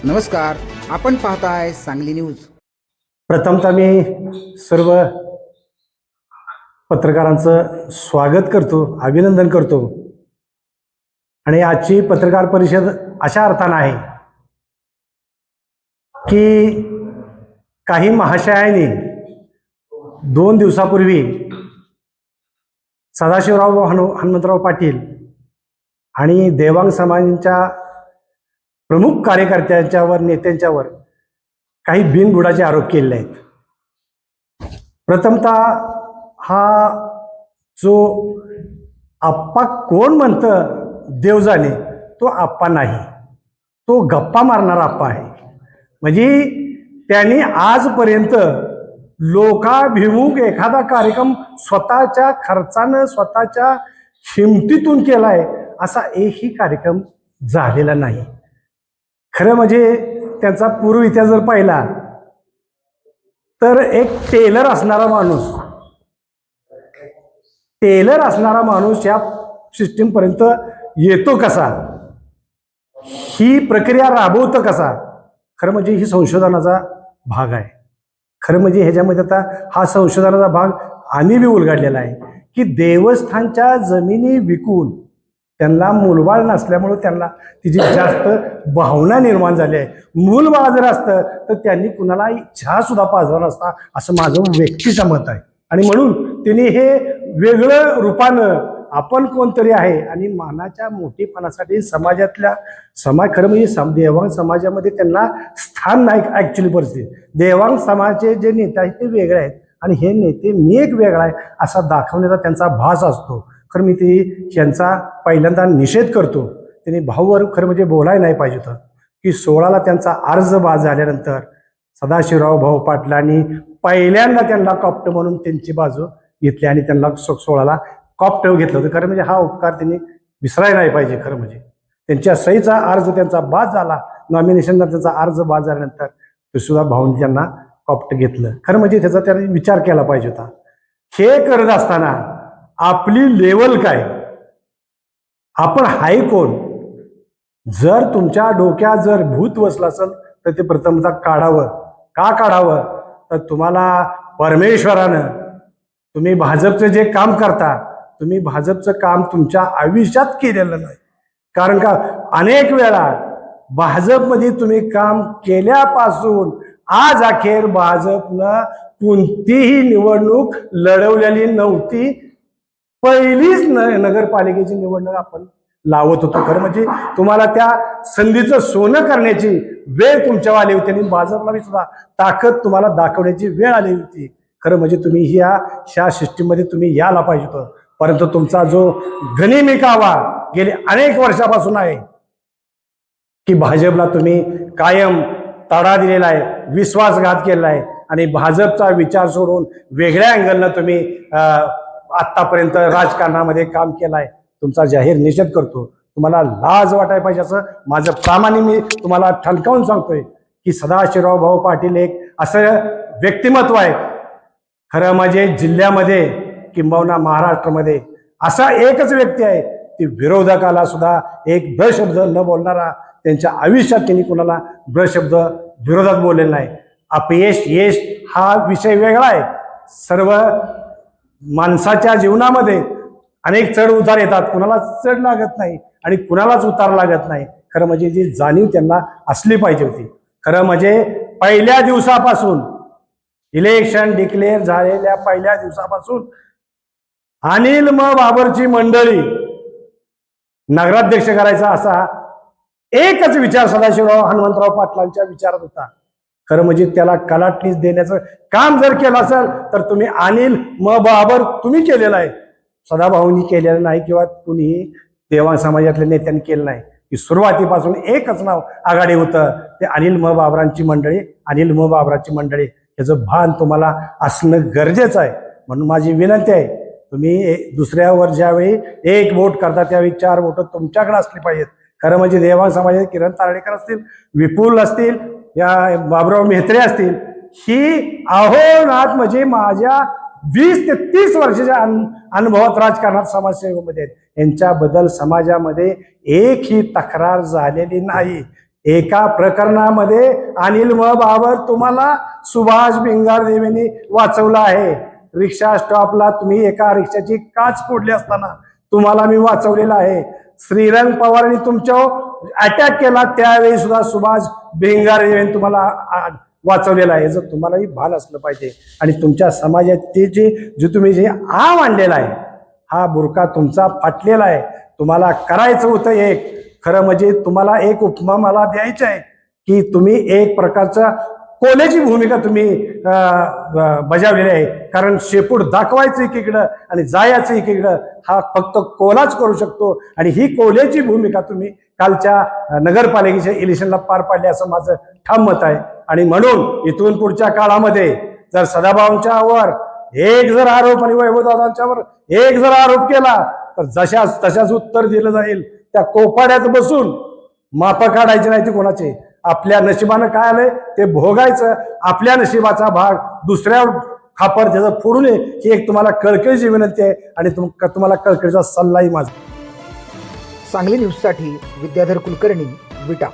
नमस्कार, आपण पाहताय सांगली न्यूज. प्रथमतः मी सर्व पत्रकारांचं स्वागत करतो, अभिनंदन करतो. आणि आजची पत्रकार परिषद अशा अर्थानं आहे की काही महाशयांनी 2 दिवसापूर्वी सदाशिवराव हनुमंतराव पाटील आणि देवांग समाजाच्या प्रमुख कार्यकर्त्यांच्यावर, नेत्यांच्यावर काही बिनबुडाचे आरोप केलेले आहेत. प्रथमतः हा जो आप्पा कोण म्हणतं देव जाणे, तो आप्पा नाही, तो गप्पा मारणारा आप्पा आहे. म्हणजे त्यांनी आजपर्यंत लोकाभिमुख एखादा कार्यक्रम स्वतःच्या खर्चानं, स्वतःच्या हिमतीतून केलाय असा एकही कार्यक्रम झालेला नाही. खरं म्हणजे त्यांचा पूर्व इतिहास जर पाहिला तर एक टेलर असणारा माणूस या सिस्टीमपर्यंत येतो कसा, ही प्रक्रिया राबवतो कसा, खरं म्हणजे ही संशोधनाचा भाग आहे. खरं म्हणजे ह्याच्यामध्ये आता हा संशोधनाचा भाग आम्ही बी उलगडलेला आहे की देवस्थानच्या जमिनी विकून त्यांना मूलबाळ नसल्यामुळं त्यांना तिची जास्त भावना निर्माण झाली आहे. मूलबाळ जर असतं तर त्यांनी कुणाला चहा सुद्धा पाजला नसता, असं माझं व्यक्तीचं मत आहे. आणि म्हणून त्यांनी हे वेगळं रूपानं आपण कोणतरी आहे आणि मानाच्या मोठेपणासाठी खरं म्हणजे देवांग समाजामध्ये त्यांना स्थान नाही. ॲक्च्युली परिस्थिती देवांग समाजाचे जे नेते आहेत ते वेगळे आहेत आणि हे नेते मी एक वेगळा आहे असा दाखवण्याचा त्यांचा भास असतो. खरं मी त्यांचा पहिल्यांदा निषेध करतो. त्यांनी भाऊवर खरं म्हणजे बोलायला नाही पाहिजे होतं की 16ला त्यांचा अर्ज बाद झाल्यानंतर सदाशिवराव भाऊ पाटलांनी पहिल्यांदा त्यांना कॉप्ट म्हणून त्यांची बाजू घेतली आणि त्यांना 16ला कॉप्ट घेतलं होतं. खरं म्हणजे हा उपकार त्यांनी विसरायला नाही पाहिजे. खरं म्हणजे त्यांच्या सहीचा अर्ज त्यांचा बाद झाला, नॉमिनेशनला त्यांचा अर्ज बाद झाल्यानंतर ते सुद्धा भाऊंनी त्यांना कॉप्ट घेतलं. खरं म्हणजे त्याचा त्यांनी विचार केला पाहिजे होता. हे करत असताना आपली लेवल काय, आपण हाय कोण, जर तुमच्या डोक्यात जर भूत बसलं असेल तर ते प्रथमतः काढावं. का काढावं तर तुम्हाला परमेश्वरानं, तुम्ही भाजपचं जे काम करता, तुम्ही भाजपचं काम तुमच्या आयुष्यात केलेलं नाही. कारण का अनेक वेळा भाजपमध्ये तुम्ही काम केल्यापासून आज अखेर भाजपनं कोणतीही निवडणूक लढवलेली नव्हती. पहिलीच नगरपालिकेची निवडणूक आपण लावत होतो. खरं म्हणजे तुम्हाला त्या संधीचं सोनं करण्याची वेळ तुमच्यावर आली होती आणि भाजपला सुद्धा ताकद तुम्हाला दाखवण्याची वेळ आली होती. खरं म्हणजे तुम्ही ह्या सिस्टीममध्ये तुम्ही यायला पाहिजे होतं. परंतु तुमचा जो गनिमी कावा गेले अनेक वर्षापासून आहे की भाजपला तुम्ही कायम तडा दिलेला आहे, विश्वासघात केलेला आहे आणि भाजपचा विचार सोडून वेगळ्या अँगलनं तुम्ही आत्तापर्यंत राजकारणामध्ये काम केलं आहे. तुमचा जाहीर निषेध करतो. तुम्हाला लाज वाटायला पाहिजे असं माझं प्रामाणिक मी तुम्हाला ठणकावून सांगतोय की सदाशिवराव भाऊ पाटील एक असं व्यक्तिमत्व आहे. खरं म्हणजे जिल्ह्यामध्ये किंबहुना महाराष्ट्रामध्ये असा एकच व्यक्ती आहे की विरोधकाला सुद्धा एक ब्रशब्द न बोलणारा, त्यांच्या आयुष्यात त्यांनी कुणाला ब्रशब्द विरोधात बोललेला नाही. अपयश यश हा विषय वेगळा आहे. सर्व माणसाच्या जीवनामध्ये अनेक चढ उतार येतात, कुणाला चढ लागत नाही आणि कुणालाच उतार लागत नाही. खरं म्हणजे जी जाणीव त्यांना असली पाहिजे होती. खरं म्हणजे पहिल्या दिवसापासून, इलेक्शन डिक्लेअर झालेल्या पहिल्या दिवसापासून अनिल बाबरची मंडळी नगराध्यक्ष करायचा असा एकच विचार सदाशिवराव हनुमंतराव पाटलांच्या विचारात होता. खरं म्हणजे त्याला कलाटणीच देण्याचं काम जर केलं असेल तर तुम्ही अनिल बाबर तुम्ही केलेलं आहे, सदाभाऊंनी केलेलं नाही किंवा कुणीही देवांग समाजातल्या नेत्यांनी केलं नाही. की सुरुवातीपासून एकच नाव आघाडी होतं, ते अनिल बाबरांची मंडळी, अनिल बाबरांची मंडळी. याचं भान तुम्हाला असणं गरजेचं आहे. म्हणून माझी विनंती आहे, तुम्ही दुसऱ्यावर ज्यावेळी 1 वोट करता त्यावेळी 4 वोट तुमच्याकडे असली पाहिजेत. खरं म्हणजे देवांग समाजात किरण तारडेकर असतील, विपुल असतील, या बाबुराव मेहत्रे असतील, ही अहोरात्र म्हणजे माझ्या 20 ते 30 वर्षाच्या अनुभवात राजकारणात समाजसेवेमध्ये आहेत. यांच्याबद्दल समाजामध्ये एकही तक्रार झालेली नाही. एका प्रकरणामध्ये अनिल बाबर तुम्हाला सुभाष भिंगारदेवेंनी वाचवला आहे. रिक्षा स्टॉपला तुम्ही एका रिक्षाची काच फोडली असताना तुम्हाला मी वाचवलेला आहे. श्रीरंग पवारांनी तुमच्यावर अटॅक केला त्यावेळी सुद्धा सुभाष भिंगारदेवेंनी तुम्हाला वाचवलेला आहे. जर तुम्हालाही भान असलं पाहिजे आणि तुमच्या समाजाचे जे तुम्ही जे आव आणलेला आहे, हा बुरका तुमचा फाटलेला आहे. तुम्हाला करायचं होतं एक, खरं म्हणजे तुम्हाला एक उपमा मला द्यायची आहे की तुम्ही एक प्रकारचा कोल्याची भूमिका तुम्ही बजावलेली आहे. कारण शेपूट दाखवायचं एकीकडं आणि जायचं एकीकडं, हा फक्त कोलाच करू शकतो. आणि ही कोल्याची भूमिका तुम्ही कालच्या नगरपालिकेच्या इलेक्शनला पार पाडली असं माझं ठाम मत आहे. आणि म्हणून इथून पुढच्या काळामध्ये जर सदाभाऊंच्यावर एक जर आरोप आणि वैभवदादांच्यावर एक जर आरोप केला तर जशाच तशाच उत्तर दिलं जाईल. त्या कोपाड्यात बसून माप काढायचे नाही ते कोणाचे. आपल्या नशिबानं काय आलंय ते भोगायचं. आपल्या नशिबाचा भाग दुसऱ्या खापर त्याचं फोडू नये ही एक तुम्हाला कळकळीची विनंती आहे आणि तुम्हाला कळकळीचा सल्लाही माझा. सांगली न्यूजसाठी विद्याधर कुलकर्णी, विटा.